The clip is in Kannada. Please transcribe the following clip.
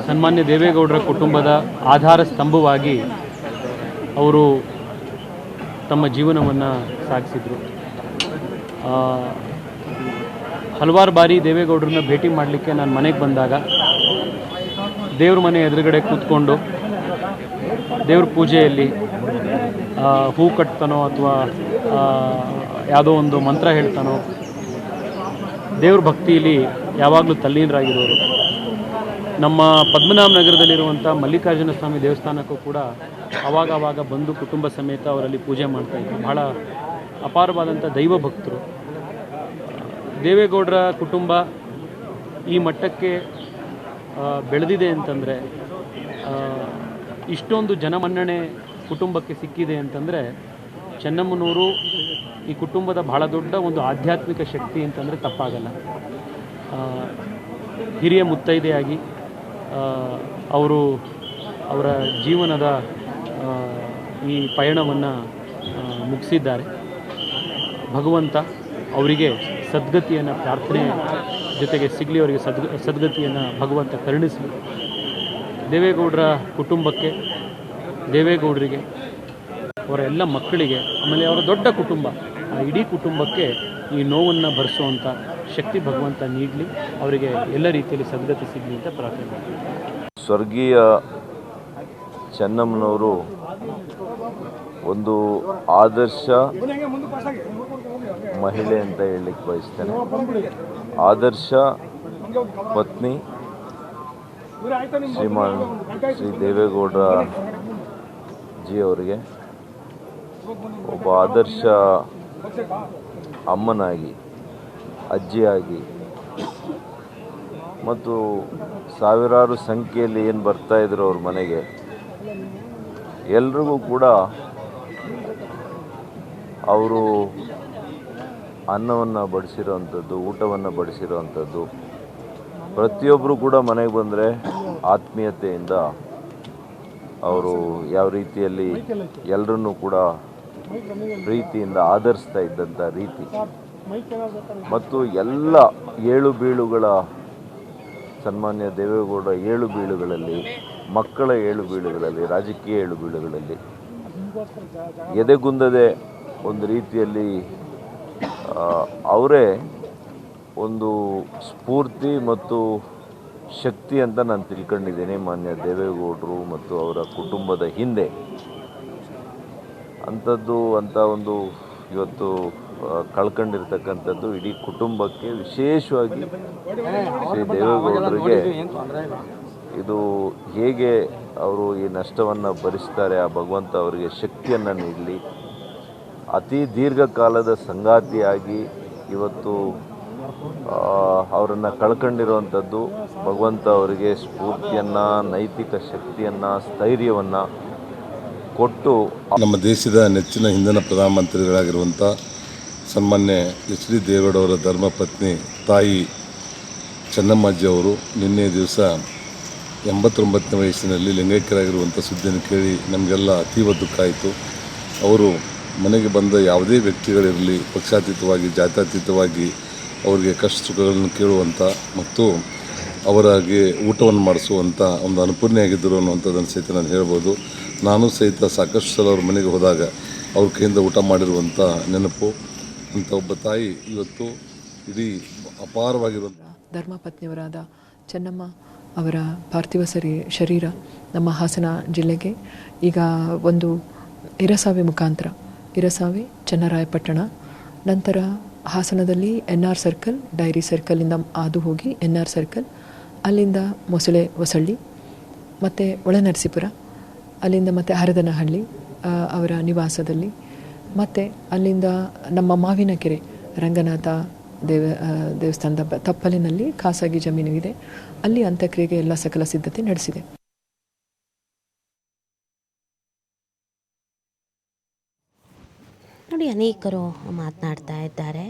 ಸನ್ಮಾನ್ಯ ದೇವೇಗೌಡರ ಕುಟುಂಬದ ಆಧಾರ ಸ್ತಂಭವಾಗಿ ಅವರು ತಮ್ಮ ಜೀವನವನ್ನು ಸಾಗಿಸಿದರು. ಹಲವಾರು ಬಾರಿ ದೇವೇಗೌಡರನ್ನ ಭೇಟಿ ಮಾಡಲಿಕ್ಕೆ ನಾನು ಮನೆಗೆ ಬಂದಾಗ ದೇವ್ರ ಮನೆ ಎದುರುಗಡೆ ಕೂತ್ಕೊಂಡು ದೇವ್ರ ಪೂಜೆಯಲ್ಲಿ ಹೂ ಕಟ್ತಾನೋ ಅಥವಾ ಯಾವುದೋ ಒಂದು ಮಂತ್ರ ಹೇಳ್ತಾನೋ, ದೇವ್ರ ಭಕ್ತಿಯಲ್ಲಿ ಯಾವಾಗಲೂ ತಲ್ಲೀನರಾಗಿರೋರು. ನಮ್ಮ ಪದ್ಮನಾಭ ನಗರದಲ್ಲಿರುವಂಥ ಮಲ್ಲಿಕಾರ್ಜುನ ಸ್ವಾಮಿ ದೇವಸ್ಥಾನಕ್ಕೂ ಕೂಡ ಆವಾಗ ಬಂದು ಕುಟುಂಬ ಸಮೇತ ಅವರಲ್ಲಿ ಪೂಜೆ ಮಾಡ್ತಾಯಿದ್ರು. ಬಹಳ ಅಪಾರವಾದಂಥ ದೈವ ಭಕ್ತರು. ದೇವೇಗೌಡರ ಕುಟುಂಬ ಈ ಮಟ್ಟಕ್ಕೆ ಬೆಳೆದಿದೆ ಅಂತಂದರೆ, ಇಷ್ಟೊಂದು ಜನಮನ್ನಣೆ ಕುಟುಂಬಕ್ಕೆ ಸಿಕ್ಕಿದೆ ಅಂತಂದರೆ, ಚೆನ್ನಮ್ಮನವರು ಈ ಕುಟುಂಬದ ಬಹಳ ದೊಡ್ಡ ಒಂದು ಆಧ್ಯಾತ್ಮಿಕ ಶಕ್ತಿ ಅಂತಂದರೆ ತಪ್ಪಾಗಲ್ಲ. ಹಿರಿಯ ಮುತ್ತೈದೆಯಾಗಿ ಅವರು ಅವರ ಜೀವನದ ಈ ಪಯಣವನ್ನು ಮುಗಿಸಿದ್ದಾರೆ. ಭಗವಂತ ಅವರಿಗೆ ಸದ್ಗತಿಯನ್ನು ಪ್ರಾರ್ಥನೆ ಜೊತೆಗೆ ಸಿಗಲಿ, ಅವರಿಗೆ ಸದ್ಗತಿಯನ್ನು ಭಗವಂತ ಕರುಣಿಸಲಿ. ದೇವೇಗೌಡರ ಕುಟುಂಬಕ್ಕೆ, ದೇವೇಗೌಡರಿಗೆ, ಅವರ ಎಲ್ಲ ಮಕ್ಕಳಿಗೆ, ಆಮೇಲೆ ಅವರ ದೊಡ್ಡ ಕುಟುಂಬ, ಆ ಇಡೀ ಕುಟುಂಬಕ್ಕೆ ಈ ನೋವನ್ನು ಭರಿಸುವಂಥ ಶಕ್ತಿ ಭಗವಂತ ನೀಡಲಿ, ಅವರಿಗೆ ಎಲ್ಲ ರೀತಿಯಲ್ಲಿ ಸದ್ಗತಿ ಸಿಗಲಿ ಅಂತ ಪ್ರಾರ್ಥನೆ ಮಾಡ್ತೀನಿ. ಸ್ವರ್ಗೀಯ ಚೆನ್ನಮ್ಮನವರು ಒಂದು ಆದರ್ಶ ಮಹಿಳೆ ಅಂತ ಹೇಳಲಿಕ್ಕೆ ಬಯಸ್ತೇನೆ. ಆದರ್ಶ ಪತ್ನಿ ಶ್ರೀ ದೇವೇಗೌಡ ಜಿ ಅವರಿಗೆ ಒಬ್ಬ ಆದರ್ಶ ಅಮ್ಮನಾಗಿ, ಅಜ್ಜಿಯಾಗಿ ಮತ್ತು ಸಾವಿರಾರು ಸಂಖ್ಯೆಯಲ್ಲಿ ಏನು ಬರ್ತಾಯಿದ್ರು ಅವ್ರ ಮನೆಗೆ, ಎಲ್ರಿಗೂ ಕೂಡ ಅವರು ಅನ್ನವನ್ನು ಬಡಿಸಿರೋವಂಥದ್ದು, ಊಟವನ್ನು ಬಡಿಸಿರೋವಂಥದ್ದು, ಪ್ರತಿಯೊಬ್ಬರು ಕೂಡ ಮನೆಗೆ ಬಂದರೆ ಆತ್ಮೀಯತೆಯಿಂದ ಅವರು ಯಾವ ರೀತಿಯಲ್ಲಿ ಎಲ್ಲರನ್ನೂ ಕೂಡ ಪ್ರೀತಿಯಿಂದ ಆಧರಿಸ್ತಾ ಇದ್ದಂಥ ರೀತಿ ಮತ್ತು ಎಲ್ಲ ಏಳು ಬೀಳುಗಳ ಸನ್ಮಾನ್ಯ ದೇವೇಗೌಡ ಏಳು ಬೀಳುಗಳಲ್ಲಿ, ಮಕ್ಕಳ ಏಳು ಬೀಳುಗಳಲ್ಲಿ, ರಾಜಕೀಯ ಏಳು ಬೀಳುಗಳಲ್ಲಿ ಎದೆಗುಂದದೆ ಒಂದು ರೀತಿಯಲ್ಲಿ ಅವರೇ ಒಂದು ಸ್ಫೂರ್ತಿ ಮತ್ತು ಶಕ್ತಿ ಅಂತ ನಾನು ತಿಳ್ಕೊಂಡಿದ್ದೀನಿ. ಮಾನ್ಯ ದೇವೇಗೌಡರು ಮತ್ತು ಅವರ ಕುಟುಂಬದ ಹಿಂದೆ ಅಂಥ ಒಂದು ಇವತ್ತು ಕಳ್ಕೊಂಡಿರ್ತಕ್ಕಂಥದ್ದು ಇಡೀ ಕುಟುಂಬಕ್ಕೆ, ವಿಶೇಷವಾಗಿ ಶ್ರೀ ದೇವೇಗೌಡರಿಗೆ ಇದು ಹೇಗೆ ಅವರು ಈ ನಷ್ಟವನ್ನು ಭರಿಸ್ತಾರೆ, ಆ ಭಗವಂತ ಅವರಿಗೆ ಶಕ್ತಿಯನ್ನು ನೀಡಲಿ. ಅತಿ ದೀರ್ಘಕಾಲದ ಸಂಗಾತಿಯಾಗಿ ಇವತ್ತು ಅವರನ್ನು ಕಳ್ಕೊಂಡಿರುವಂಥದ್ದು, ಭಗವಂತ ಅವರಿಗೆ ಸ್ಫೂರ್ತಿಯನ್ನು, ನೈತಿಕ ಶಕ್ತಿಯನ್ನು, ಸ್ಥೈರ್ಯವನ್ನು ಕೊಟ್ಟು ನಮ್ಮ ದೇಶದ ನೆಚ್ಚಿನ ಹಿಂದಿನ ಪ್ರಧಾನಮಂತ್ರಿಗಳಾಗಿರುವಂಥ ಸನ್ಮಾನ್ಯ ಎಚ್ ಡಿ ದೇವೇಗೌಡವರ ಧರ್ಮಪತ್ನಿ ತಾಯಿ ಚೆನ್ನಮ್ಮಾಜಿ ಅವರು ನಿನ್ನೆ ದಿವಸ 89ನೇ ವಯಸ್ಸಿನಲ್ಲಿ ಲಿಂಗೈಕ್ಯರಾಗಿರುವಂಥ ಸುದ್ದಿಯನ್ನು ಕೇಳಿ ನಮಗೆಲ್ಲ ಅತೀವ ದುಃಖ ಆಯಿತು. ಅವರು ಮನೆಗೆ ಬಂದ ಯಾವುದೇ ವ್ಯಕ್ತಿಗಳಿರಲಿ, ಪಕ್ಷಾತೀತವಾಗಿ, ಜಾತ್ಯತೀತವಾಗಿ ಅವರಿಗೆ ಕಷ್ಟ ಸುಖಗಳನ್ನು ಕೇಳುವಂಥ ಮತ್ತು ಅವರಿಗೆ ಊಟವನ್ನು ಮಾಡಿಸುವಂಥ ಒಂದು ಅನುಪೂರ್ಣಿಯಾಗಿದ್ದರು ಅನ್ನುವಂಥದ್ದನ್ನು ಸಹಿತ ನಾನು ಹೇಳ್ಬೋದು. ನಾನು ಸಹಿತ ಸಾಕಷ್ಟು ಸಲ ಅವ್ರ ಮನೆಗೆ ಹೋದಾಗ ಅವ್ರ ಕೈಯಿಂದ ಊಟ ಮಾಡಿರುವಂಥ ನೆನಪು. ಅಂಥ ಒಬ್ಬ ತಾಯಿ ಇವತ್ತು ಇಡೀ ಅಪಾರವಾಗಿರುವಂಥ ಧರ್ಮಪತ್ನಿಯವರಾದ ಚೆನ್ನಮ್ಮ ಅವರ ಪಾರ್ಥಿವ ಶರೀರ ನಮ್ಮ ಹಾಸನ ಜಿಲ್ಲೆಗೆ ಈಗ ಒಂದು ಇರಸಾವಿ ಮುಖಾಂತರ, ಇರಸಾವಿ, ಚನ್ನರಾಯಪಟ್ಟಣ, ನಂತರ ಹಾಸನದಲ್ಲಿ NR ಸರ್ಕಲ್, ಡೈರಿ ಸರ್ಕಲಿಂದ ಹಾದು ಹೋಗಿ NR ಸರ್ಕಲ್, ಅಲ್ಲಿಂದ ಮೊಸಳೆ ಹೊಸಳ್ಳಿ, ಮತ್ತು ಒಳನರಸೀಪುರ, ಅಲ್ಲಿಂದ ಮತ್ತು ಹರದನಹಳ್ಳಿ ಅವರ ನಿವಾಸದಲ್ಲಿ, ಮತ್ತು ಅಲ್ಲಿಂದ ನಮ್ಮ ಮಾವಿನಕೆರೆ ರಂಗನಾಥ ದೇವಸ್ಥಾನದ ತಪ್ಪಲಿನಲ್ಲಿ ಖಾಸಗಿ ಜಮೀನು ಇದೆ, ಅಲ್ಲಿ ಅಂತ್ಯಕ್ರಿಯೆಗೆ ಎಲ್ಲ ಸಕಲ ಸಿದ್ಧತೆ ನಡೆಸಿದೆ. ನೋಡಿ, ಅನೇಕರು ಮಾತನಾಡ್ತಾ ಇದ್ದಾರೆ.